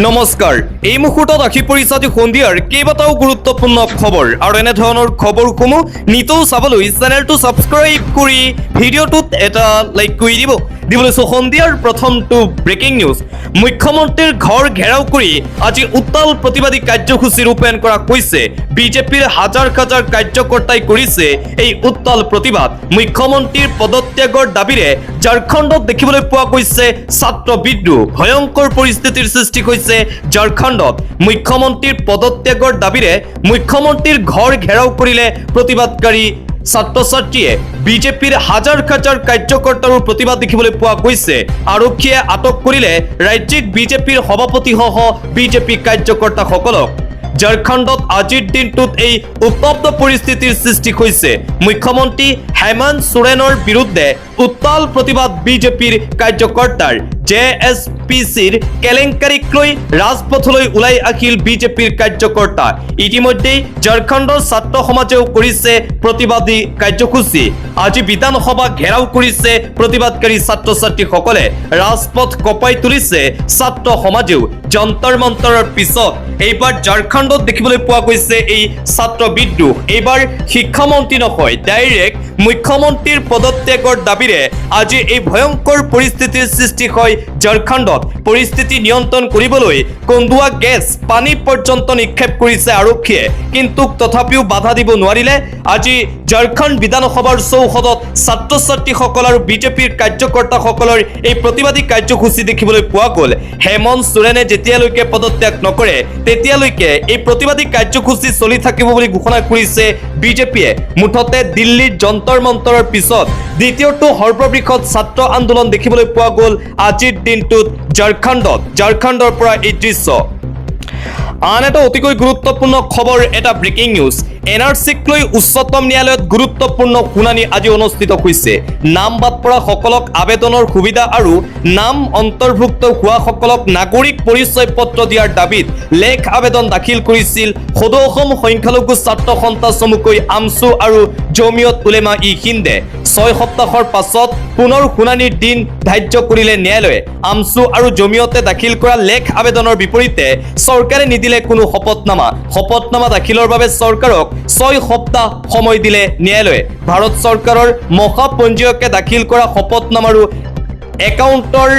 নমস্কাৰ এই মুহূৰ্তত আহি পৰিছে আজি সন্ধিয়াৰ কেইবাটাও গুৰুত্বপূৰ্ণ খবৰ আৰু এনে ধৰণৰ খবৰসমূহ নিতৌ চাবলৈ চেনেলটো ছাবস্ক্ৰাইব কৰি ভিডিঅ'টোত এটা লাইক কৰি দিবলৈ সন্ধিয়াৰ প্ৰথমটো ব্ৰেকিং নিউজ মুখ্যমন্ত্ৰীৰ ঘৰ ঘেৰাও কৰি আজি উত্তাল প্ৰতিবাদী কাৰ্যসূচী ৰূপায়ণ কৰা হৈছে বিজেপিৰ হাজাৰ হাজাৰ কাৰ্যকৰ্তাই কৰিছে এই উত্তাল প্ৰতিবাদ মুখ্যমন্ত্ৰীৰ পদত্যাগৰ দাবীৰে ঝাৰখণ্ডত দেখিবলৈ পোৱা গৈছে ছাত্ৰ বিদ্ৰোহ ভয়ংকৰ পৰিস্থিতিৰ সৃষ্টি হৈছে ঝাৰখণ্ডত মুখ্যমন্ত্ৰীৰ পদত্যাগৰ দাবীৰে মুখ্যমন্ত্ৰীৰ ঘৰ ঘেৰাও কৰিলে প্ৰতিবাদকাৰী ছাত্ৰ-ছাত্ৰীয়ে বিজেপিৰ হাজাৰ হাজাৰ কাৰ্যকৰ্তাৰ প্ৰতিবাদ দেখিবলৈ পোৱা গৈছে আৰক্ষীয়ে আটক কৰিলে ৰাজ্যিক বিজেপিৰ সভাপতিসহ বিজেপি কাৰ্যকৰ্তাসকলক ঝাৰখণ্ডত আজিৰ দিনটোত এই উত্তপ্ত পৰিস্থিতিৰ সৃষ্টি হৈছে মুখ্যমন্ত্ৰী হেমন্ত সোৰেনৰ বিৰুদ্ধে উত্তাল প্ৰতিবাদ বিজেপিৰ কাৰ্যকৰ্তাৰ জেএছপিচিৰ কেলেংকাৰীক লৈ ৰাজপথলৈ ওলাই আহিল বিজেপিৰ কাৰ্যকৰ্তা ইতিমধ্যে ঝাৰখণ্ডৰ ছাত্ৰ সমাজেও কৰিছে প্ৰতিবাদী কাৰ্যসূচী আজি বিধানসভা ঘেৰাও কৰিছে প্ৰতিবাদকাৰী ছাত্ৰ-ছাত্ৰীসকলে ৰাজপথ কঁপাই তুলিছে ছাত্ৰ সমাজেও যন্তৰ মন্তৰৰ পিছত এইবাৰ ঝাৰখণ্ডত দেখিবলৈ পোৱা গৈছে এই ছাত্ৰ বিদ্ৰোহ এইবাৰ শিক্ষামন্ত্ৰী নহয় ডাইৰেক্ট মুখ্যমন্ত্ৰীৰ পদত্যাগৰ দাবীৰে আজি এই ভয়ংকৰ পৰিস্থিতিৰ সৃষ্টি হয় ঝাৰখণ্ডত পৰিস্থিতি নিয়ন্ত্ৰণ কৰিবলৈ কন্দুৱা গেছ পানী পৰ্যন্ত নিক্ষেপ কৰিছে আৰক্ষীয়ে কিন্তু তথাপিও বাধা দিব নোৱাৰিলে আজি ঝাৰখণ্ড বিধানসভাৰ চৌহদত ছাত্ৰ-ছাত্ৰীসকল আৰু বিজেপিৰ কাৰ্যকৰ্তাসকলৰ এই প্ৰতিবাদী কাৰ্যসূচী দেখিবলৈ পোৱা গ'ল হেমন্ত সোৰেনে যেতিয়ালৈকে পদত্যাগ নকৰে তেতিয়ালৈকে এই প্ৰতিবাদী কাৰ্যসূচী চলি থাকিব বুলি ঘোষণা কৰিছে বিজেপিয়ে মুঠতে দিল্লীৰ যন্তৰ মন্তৰৰ পিছত দ্বিতীয়টো সৰ্ববৃহৎ ছাত্ৰ আন্দোলন দেখিবলৈ পোৱা গ'ল আজিৰ দিনটোত ঝাৰখণ্ডৰ পৰা এই দৃশ্য আন এটা অতিকৈ গুৰুত্বপূৰ্ণ খবৰ এটা ব্ৰেকিং নিউজ এনআৰচিক লৈ উচ্চতম ন্যায়ালয়ত গুৰুত্বপূৰ্ণ শুনানি আজি অনুষ্ঠিত হৈছে নাম বাদ পৰা সকলক আবেদনৰ সুবিধা আৰু নাম অন্তৰ্ভুক্ত হোৱা সকলক নাগৰিক পৰিচয় পত্ৰ দিয়াৰ দাবীত লেখ আবেদন দাখিল কৰিছিল সদৌ অসম সংখ্যালঘু ছাত্ৰ সন্থা চমুকৈ আমছু আৰু জমিয়ত উলেমা ই হিন্দে 6 সপ্তাহৰ পাছত পুনৰ শুনানিৰ দিন ধাৰ্য কৰিলে ন্যায়ালয়ে আমছু আৰু জমিয়তে দাখিল কৰা লেখ আবেদনৰ বিপৰীতে চৰকাৰে নিদিলে কোনো শপতনামা দাখিলৰ বাবে চৰকাৰক 6 সপ্তাহ সময় দিলে ন্যায়ালয়ে ভাৰত চৰকাৰৰ মহাপঞ্জীয়কে দাখিল কৰা শপতনামা আৰু একাউণ্টৰ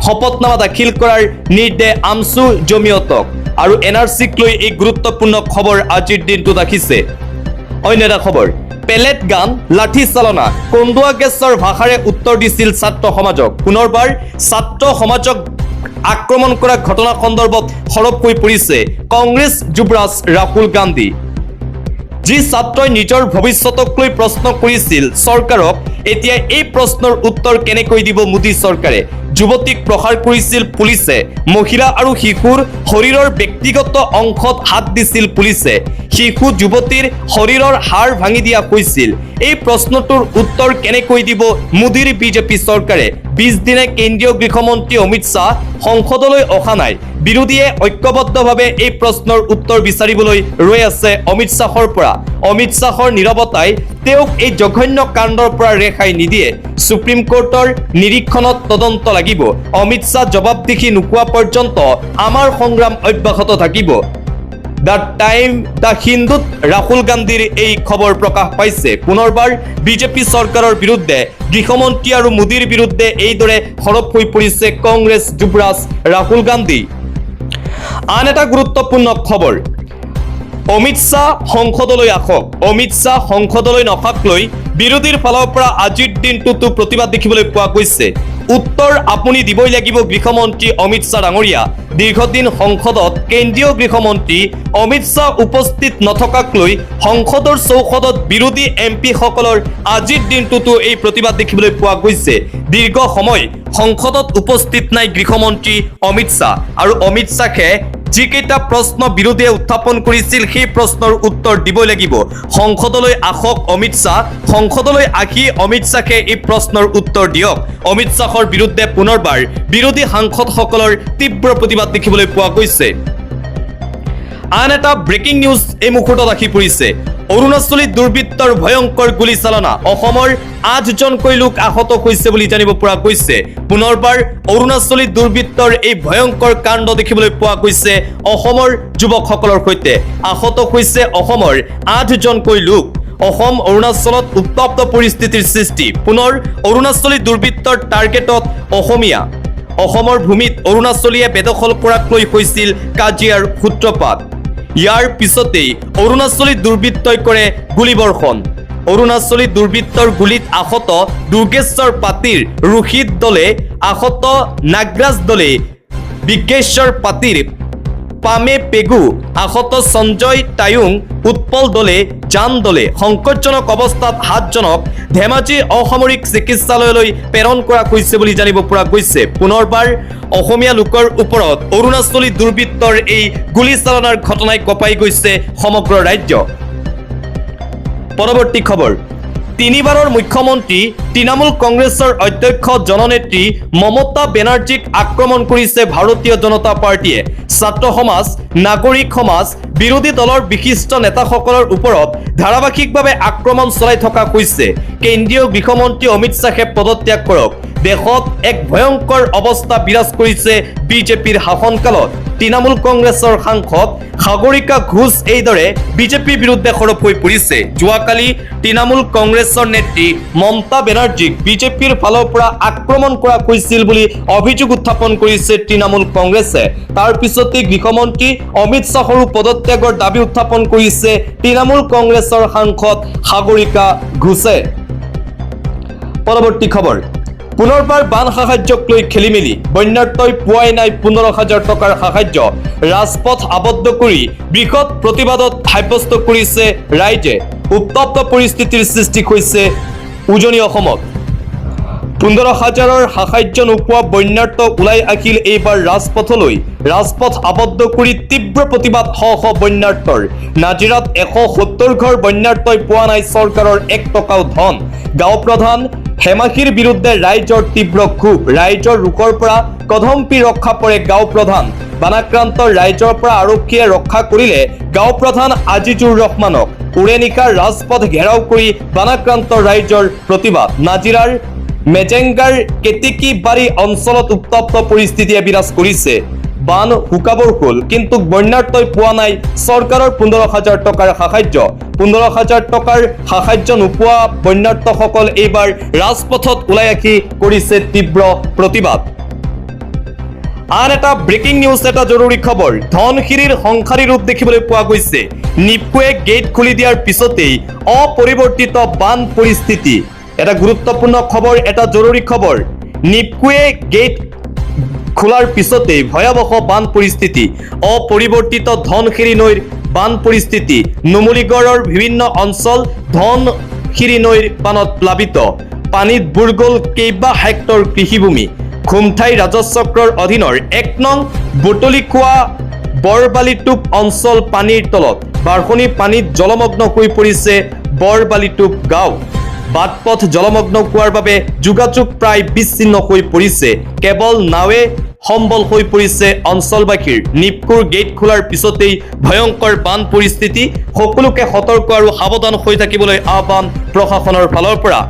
শপতনামা দাখিল কৰাৰ নিৰ্দেশ আমছু জমিয়তক আৰু এনআৰচিক লৈ এই গুৰুত্বপূৰ্ণ খবৰ আজিৰ দিনটোত আহিছে অন্য এটা খবৰ পেলেট গান লাঠি চালনা কন্দুৱা গেছৰ ভাষাৰে উত্তৰ দিছিল ছাত্ৰ সমাজক পুনৰবাৰ ছাত্ৰ সমাজক আক্ৰমণ কৰা ঘটনা সন্দৰ্ভত সৰব হৈ পৰিছে কংগ্ৰেছ যুৱৰাজ ৰাহুল গান্ধী যি ছাত্ৰই নিজৰ ভৱিষ্যতক লৈ প্ৰশ্ন কৰিছিল চৰকাৰক এতিয়া এই প্ৰশ্নৰ উত্তৰ কেনেকৈ দিব মোদী চৰকাৰে যুৱতীক প্ৰহাৰ কৰিছিল পুলিচে মহিলা আৰু শিশুৰ শৰীৰৰ ব্যক্তিগত অংশত হাত দিছিল পুলিচে শিশু যুৱতীৰ শৰীৰৰ হাড় ভাঙি দিয়া হৈছিল এই প্ৰশ্নটোৰ উত্তৰ কেনেকৈ দিব মোদীৰ বিজেপি চৰকাৰে 20 দিনে কেন্দ্ৰীয় গৃহমন্ত্ৰী অমিত শাহ সংসদলৈ অহা নাই বিৰোধীয়ে ঐক্যবদ্ধভাৱে এই প্ৰশ্নৰ উত্তৰ বিচাৰিবলৈ ৰৈ আছে অমিত শাহৰ পৰা অমিত শাহৰ নীৰৱতাই তেওঁক এই জঘন্য কাণ্ডৰ পৰা ৰেহাই নিদিয়ে সুপ্ৰিম কোৰ্টৰ নিৰীক্ষণত তদন্ত লাগিব অমিত শাহ জবাবদিহি নোপোৱা পৰ্যন্ত আমাৰ সংগ্ৰাম অব্যাহত থাকিব দ্য হিন্দুত ৰাহুল গান্ধীৰ এই খবৰ প্ৰকাশ পাইছে পুনৰবাৰ বিজেপি চৰকাৰৰ বিৰুদ্ধে গৃহমন্ত্ৰী আৰু মোদীৰ বিৰুদ্ধে এইদৰে সৰব হৈ পৰিছে কংগ্ৰেছ যুৱৰাজ ৰাহুল গান্ধী আন এটা গুৰুত্বপূৰ্ণ খবৰ অমিত শাহ সংসদলৈ আহক অমিত শাহ সংসদলৈ নহাক লৈ বিৰোধীৰ ফালৰ পৰা আজিৰ দিনটোতো প্ৰতিবাদ দেখিবলৈ পোৱা গৈছে উত্তৰ আপুনি দিবই লাগিব গৃহমন্ত্ৰী অমিত শাহ ডাঙৰীয়া দীৰ্ঘদিন সংসদত কেন্দ্ৰীয় গৃহমন্ত্ৰী অমিত শাহ উপস্থিত নথকাক লৈ সংসদৰ চৌহদত বিৰোধী এমপি সকলৰ আজিৰ দিনটোতো এই প্ৰতিবাদ দেখিবলৈ পোৱা গৈছে দীৰ্ঘ সময় সংসদত উপস্থিত নাই গৃহমন্ত্ৰী অমিত শাহ আৰু অমিত শাহে যিকেইটা প্ৰশ্ন বিৰোধীয়ে উত্থাপন কৰিছিল সেই প্ৰশ্নৰ উত্তৰ দিবই লাগিব সংসদলৈ আহক অমিত শাহ সংসদলৈ আহি অমিত শাহে এই প্ৰশ্নৰ উত্তৰ দিয়ক অমিত শাহৰ বিৰুদ্ধে পুনৰবাৰ বিৰোধী সাংসদসকলৰ তীব্ৰ প্ৰতিবাদ দেখিবলৈ পোৱা গৈছে আন এটা ব্ৰেকিং নিউজ এই মুহূৰ্তত আহি পৰিছে অৰুণাচলীত দুৰ্বৃত্তৰ ভয়ংকৰ গুলীচালনা অসমৰ 8জনকৈ লোক আহত হৈছে বুলি জানিব পৰা গৈছে পুনৰবাৰ অৰুণাচলীত দুৰ্বৃত্তৰ এই ভয়ংকৰ কাণ্ড দেখিবলৈ পোৱা গৈছে অসমৰ যুৱকসকলৰ সৈতে আহত হৈছে অসমৰ 8জনকৈ লোক অসম অৰুণাচলত উত্তপ্ত পৰিস্থিতিৰ সৃষ্টি পুনৰ অৰুণাচলী দুৰ্বৃত্তৰ টাৰ্গেটত অসমীয়া অসমৰ ভূমিত অৰুণাচলীয়ে বেদখল কৰাক লৈ হৈছিল কাজিয়াৰ সূত্ৰপাত ইয়াৰ পিছতেই অৰুণাচলী দুৰ্বৃত্তই কৰে গুলীবৰ্ষণ অৰুণাচলী দুৰ্বৃত্তৰ গুলীত আহত দুৰ্গেশ্বৰ পাতিৰ ৰোহিত দলে আহত নাগৰাজ দলে বিজ্ঞেশ্বৰ পাতিৰ পামে পেগু আহত সঞ্জয় টায়ুং উৎপল দলে জান দলে সংকটজনক অৱস্থাত 7জনক ধেমাজি অসামৰিক চিকিৎসালয়লৈ প্ৰেৰণ কৰা হৈছে বুলি জানিব পৰা গৈছে পুনৰবাৰ অসমীয়া লোকৰ ওপৰত অৰুণাচলী দুৰ্বৃত্তৰ এই গুলীচালনাৰ ঘটনাই কঁপাই গৈছে সমগ্ৰ ৰাজ্য পৰৱৰ্তী খবৰ তিনিবাৰৰ মুখ্যমন্ত্ৰী তৃণমূল কংগ্ৰেছৰ অধ্যক্ষ জননেত্ৰী মমতা বেনাৰ্জীক আক্ৰমণ কৰিছে ভাৰতীয় জনতা পাৰ্টিয়ে ছাত্ৰ সমাজ নাগৰিক সমাজ বিৰোধী দলৰ বিশিষ্ট নেতাসকলৰ ওপৰত ধাৰাবাহিকভাৱে আক্ৰমণ চলাই থকা হৈছে কেন্দ্ৰীয় গৃহমন্ত্ৰী অমিত শ্বাহে পদত্যাগ কৰক দেশত এক ভয়ংকৰ অৱস্থা বিৰাজ কৰিছে বিজেপিৰ শাসনকালত তৃণমূল কংগ্ৰেছৰ সাংসদ সাগৰিকা ঘোষ এইদৰে বিজেপিৰ বিৰুদ্ধে সৰব হৈ পৰিছে যোৱাকালি তৃণমূল কংগ্ৰেছৰ নেত্ৰী মমতা বেনাৰ্জীক বিজেপিৰ ফালৰ পৰা আক্ৰমণ কৰা হৈছিল বুলি অভিযোগ উত্থাপন কৰিছে তৃণমূল কংগ্ৰেছে তাৰ পিছতে গৃহমন্ত্ৰী অমিত শ্বাহৰো পদত্যাগৰ দাবী উত্থাপন কৰিছে তৃণমূল কংগ্ৰেছৰ সাংসদ সাগৰিকা ঘোষে পৰৱৰ্তী খবৰ পুনৰবাৰ বান সাহায্যক লৈ খেলিমেলি বন্যাৰ্তই পোৱাই নাই 15,000 টকাৰ সাহায্য ৰাজপথ আবদ্ধ কৰি বৃহৎ প্ৰতিবাদত সাব্যস্ত কৰিছে ৰাইজে উত্তপ্ত পৰিস্থিতিৰ সৃষ্টি হৈছে উজনি অসমত 15,000ৰ সাহায্য নোপোৱা বন্যাৰ্ত ওলাই আহিল এইবাৰ ৰাজপথলৈ ৰাজপথ আবদ্ধ কৰি তীব্ৰ প্ৰতিবাদ শ বন্যাৰ্তৰ নাজিৰাত 170 ঘৰ বন্যাৰ্তই পোৱা নাই চৰকাৰৰ 1 টকাও ধন গাঁও প্ৰধান হেমাখীৰ বিৰুদ্ধে ৰাইজৰ তীব্ৰ ক্ষোভ ৰাইজৰ ৰোকৰ পৰা কদম্পি ৰক্ষা পৰে গাঁও প্ৰধান বানাক্ৰান্ত ৰাইজৰ পৰা আৰক্ষীয়ে ৰক্ষা কৰিলে গাঁও প্ৰধান আজিজুৰ ৰহমানক উৰেনিকা ৰাজপথ ঘেৰাও কৰি বানাক্ৰান্ত ৰাইজৰ প্ৰতিবাদ নাজিৰাৰ মেজেংগাৰ কেতিকিবাৰী অঞ্চলত উত্তপ্ত পৰিস্থিতিয়ে বিৰাজ কৰিছে বান শুকাবৰ হ'ল কিন্তু বন্যাৰ্তই পোৱা নাই চৰকাৰৰ 15,000 টকাৰ সাহায্য 15,000 টকাৰ সাহায্য নোপোৱা বন্যাৰ্তসকল এইবাৰ ৰাজপথত ওলাই আহি কৰিছে তীব্ৰ প্ৰতিবাদ আন এটা ব্ৰেকিং নিউজ এটা জৰুৰী খবৰ ধনশিৰিৰ সংসাৰী ৰূপ দেখিবলৈ পোৱা গৈছে নিপকোৱে গেট খুলি দিয়াৰ পিছতেই অপৰিৱৰ্তিত বান পৰিস্থিতি এটা গুৰুত্বপূৰ্ণ খবৰ এটা জৰুৰী খবৰ নিপকোৱে গেট খোলাৰ পিছতেই ভয়াবহ বান পৰিস্থিতি অপৰিৱৰ্তিত ধনশিৰি নৈৰ বান পৰিস্থিতি নুমলীগড়ৰ বিভিন্ন অঞ্চল ধনশিৰি নৈৰ বানত প্লাবিত পানীত বুৰ গ'ল কেইবা হেক্টৰ কৃষিভূমি খুমঠাই ৰাজচক্ৰৰ অধীনৰ 1 নং বুটলিখোৱা বৰবালিটোপ অঞ্চল পানীৰ তলত বাঢ়নি পানীত জলমগ্ন হৈ পৰিছে বৰবালিটোপ গাঁও বাটপথ জলমগ্ন হোৱাৰ বাবে যোগাযোগ প্ৰায় বিচ্ছিন্ন হৈ পৰিছে কেৱল নাৱে সম্বল হৈ পৰিছে অঞ্চলবাসীৰ নিপকোৰ গেট খোলাৰ পিছতেই ভয়ংকৰ বান পৰিস্থিতি সকলোকে সতৰ্ক আৰু সাৱধান হৈ থাকিবলৈ আহ্বান প্ৰশাসনৰ ফালৰ পৰা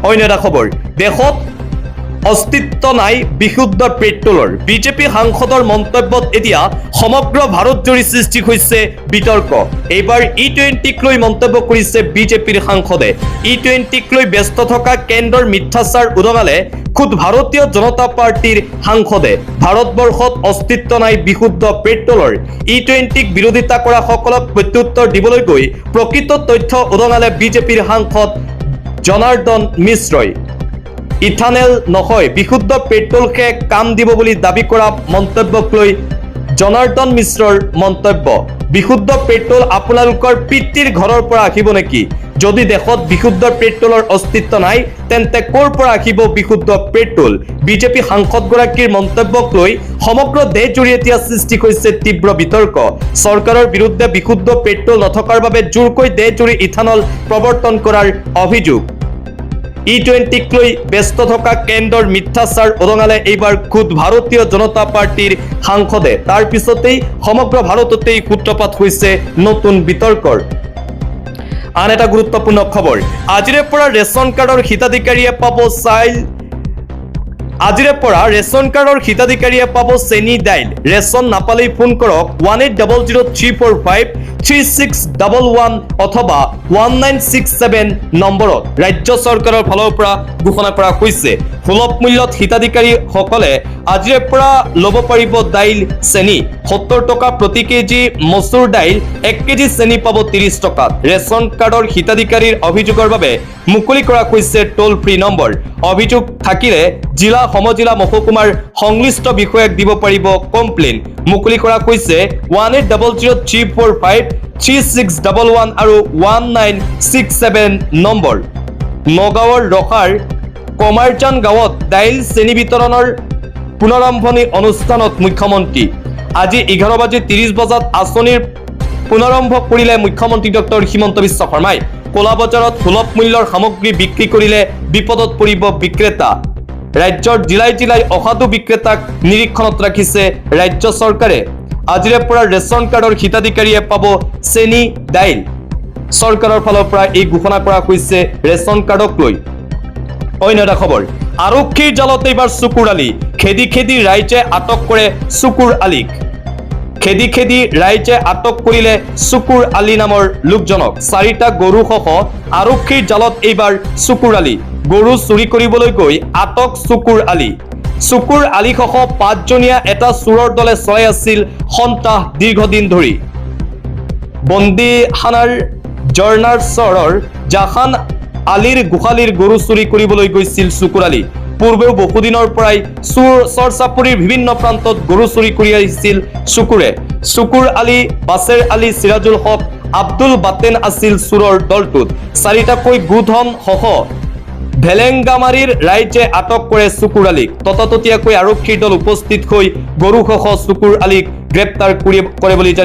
অন্য এটা খবৰ দেশত অস্তিত্ব নাই বিশুদ্ধ পেট্ৰলৰ বিজেপি সাংসদৰ মন্তব্যত এতিয়া সমগ্ৰ ভাৰতজুৰি সৃষ্টি হৈছে বিতৰ্ক এইবাৰ E20ক লৈ মন্তব্য কৰিছে বিজেপিৰ সাংসদে E20ক লৈ ব্যস্ত থকা কেন্দ্ৰৰ মিথ্যাচাৰ উদঙালে খুদ ভাৰতীয় জনতা পাৰ্টিৰ সাংসদে ভাৰতবৰ্ষত অস্তিত্ব নাই বিশুদ্ধ পেট্ৰলৰ E20ক বিৰোধিতা কৰা সকলক প্ৰত্যুত্তৰ দিবলৈ গৈ প্ৰকৃত তথ্য উদঙালে বিজেপিৰ সাংসদ জনাৰ্দন মিশ্ৰই ইথানেল নহয় বিশুদ্ধ পেট্ৰলকে কাম দিব বুলি দাবী কৰা মন্তব্যক লৈ জনাৰ্দন মিশ্ৰৰ মন্তব্য বিশুদ্ধ পেট্ৰল আপোনালোকৰ পিতৃৰ ঘৰৰ পৰা আহিব নেকি যদি দেশত বিশুদ্ধ পেট্ৰলৰ অস্তিত্ব নাই তেন্তে ক'ৰ পৰা আহিব বিশুদ্ধ পেট্ৰল বিজেপি সাংসদগৰাকীৰ মন্তব্যক লৈ সমগ্ৰ দেশজুৰি এতিয়া সৃষ্টি হৈছে তীব্ৰ বিতৰ্ক চৰকাৰৰ বিৰুদ্ধে বিশুদ্ধ পেট্ৰল নথকাৰ বাবে জোৰকৈ দেশজুৰি ইথানল প্ৰৱৰ্তন কৰাৰ অভিযোগ E20ক লৈ ব্যস্ত থকা কেন্দ্ৰৰ মিথ্যাচাৰ উদঙালে এইবাৰ খুদ ভাৰতীয় জনতা পাৰ্টিৰ সাংসদে তাৰ পিছতেই সমগ্ৰ ভাৰততেই সূত্ৰপাত হৈছে নতুন বিতৰ্কৰ আন এটা গুৰুত্বপূৰ্ণ খবৰ আজিৰে পৰা ৰেচন কাৰ্ডৰ হিতাধিকাৰীয়ে পাব আজিৰে পৰা ৰেচন কাৰ্ডৰ হিতাধিকাৰীয়ে পাব চেনি দাইল ৰেচন নাপালেই ফোন কৰক 180034536111 অথবা 1967 নম্বৰত ৰাজ্য চৰকাৰৰ ফালৰ পৰা ঘোষণা কৰা হৈছে সুলভ মূল্যত হিতাধিকাৰীসকলে আজিৰে পৰা ল'ব পাৰিব দাইল চেনি 70 টকা প্ৰতি কেজি মচুৰ দাইল 1 কেজি চেনি পাব 30 টকাত ৰেচন কাৰ্ডৰ হিতাধিকাৰীৰ অভিযোগৰ বাবে মুকলি কৰা হৈছে টোল ফ্ৰী নম্বৰ অভিযোগ থাকিলে জিলা সমজিলা মহকুমাৰ সংশ্লিষ্ট বিষয়াক দিব পাৰিব কমপ্লেইন মুকলি কৰা হৈছে 180034536111 আৰু 1967 নম্বৰ নগাঁৱৰ ৰখাৰ কমাৰজান গাঁৱত দাইল চেনি বিতৰণৰ পুনৰাৰম্ভণি অনুষ্ঠানত মুখ্যমন্ত্ৰী আজি 11:30 বজাত আঁচনিৰ পুনৰাৰম্ভ কৰিলে মুখ্যমন্ত্ৰী ডক্টৰ হিমন্ত বিশ্ব শৰ্মাই কলা বজাৰত সুলভ মূল্যৰ সামগ্ৰী বিক্ৰী কৰিলে বিপদত পৰিব বিক্ৰেতা ৰাজ্যৰ জিলাই জিলাই অসাধু বিক্ৰেতাক নিৰীক্ষণত ৰাখিছে ৰাজ্য চৰকাৰে আজিৰে পৰা ৰেচন কাৰ্ডৰ হিতাধিকাৰীয়ে পাব চেনি দাইল চৰকাৰৰ ফালৰ পৰা এই ঘোষণা কৰা হৈছে ৰেচন কাৰ্ডক লৈ অন্য এটা খবৰ আৰক্ষীৰ জালত এইবাৰ চকুৰ আলি খেদি খেদি ৰাইজে আটক কৰে চকুৰ আলিক খেদি খেদি ৰাইজে আটক কৰিলে চকুৰ আলি নামৰ লোকজনক 4টা গৰুসহ আৰক্ষীৰ জালত এইবাৰ চকুৰ আলি গৰু চুৰি কৰিবলৈ গৈ আটক চকুৰ আলিসহ 5জনীয়া এটা চোৰৰ দলে চলাই আছিল সন্ত্ৰাস দীৰ্ঘদিন ধৰি বন্দীখানাৰ জৰ্নাৰ চৰৰ জাহান আলিৰ গোহালিৰ গৰু চুৰি কৰিবলৈ গৈছিল চকুৰ আলি পূৰ্বেও বহুদিনৰ পৰাই চৰ চাপৰিৰ বিভিন্ন প্ৰান্তত গৰু চুৰি কৰি আহিছিল চকুৰ আলি বাছেৰ আলি চিৰাজুল হক আব্দুল বাতেন আছিল চোৰৰ দলটোত 4টাকৈ গোধন সহ ভেলেংগামাৰীৰ ৰাইজে আটক কৰে চকুৰ আলিক ততাততীয়াকৈ আৰক্ষীৰ দল উপস্থিত হৈ গৰুসহ চকুৰ আলিক গ্ৰেপ্তাৰ কৰে বুলি জানিব